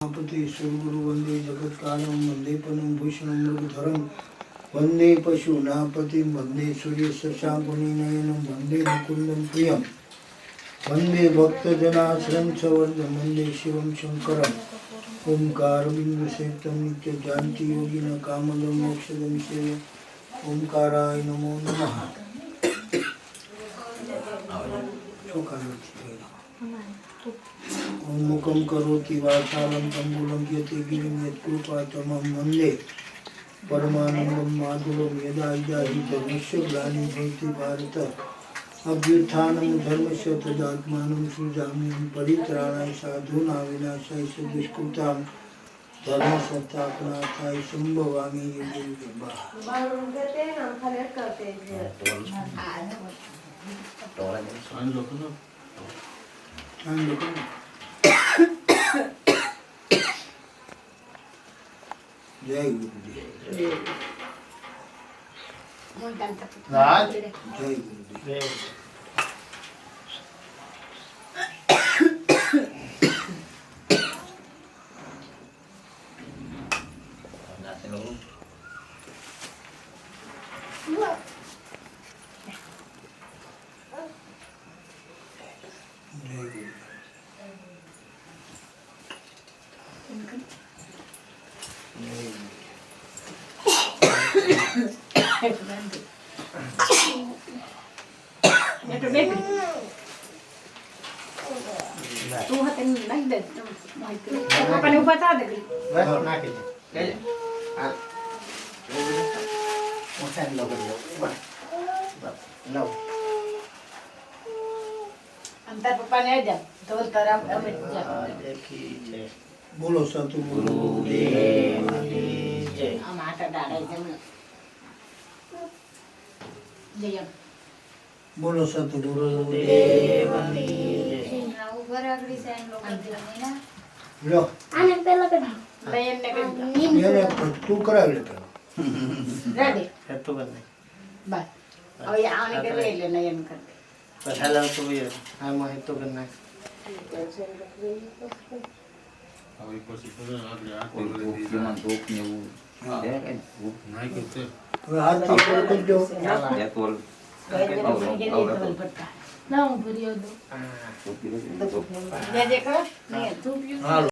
गणपति सुरगुरु वंदे जगत कारणं वंदे पनं भूषणं मृगधरं वंदे पशूनापतिं वंदे सूर्य शशांकुनिनयनं वंदे मुकुंदं प्रियं वंदे भक्तजनाश्रयं सवर्णं वंदे शिवं शंकरम् ओंकारबिंदुसेवितं नित्यजान्ति योगिनं कामदं मोक्षदं सेवे ओंकाराय नमो नमः। ओम मुखं करोति वाचालं पंगुलं यते गिरिं यत्कृपातमं वन्दे परमानन्दं माधुरं यदा यदा हि धर्मस्य ग्लानिं भवति भारत अभ्युत्थानं धर्मस्य तदात्मानं सृजाम्यहं परित्राणाय साधूनां विनाशाय च दुष्कृतां धर्मसंस्थापनार्थाय संभवामि युगे युगे। जय गुरुदेव। जय गुरुदेव। Tuh hatin naik deh, apa nih buat ada gini? Naik aja. Mau saya lo kerja, lo. Antar papanya aja, tuh taram amit देखिए बोलो सतगुरु गुरुदेव जय। ama ada darah itu. Jaya. बोलो सतगुरु देव लो Layan na kan. मेरे तू करा लेता Ready? हेतु करने Ba. Oh ya, ani ka rele na yan kan. पहला तो ये हाँ मैं हेतु करना है हाथ पकड़ कर दो Não, período. Já de cá? Nem é tu, viu?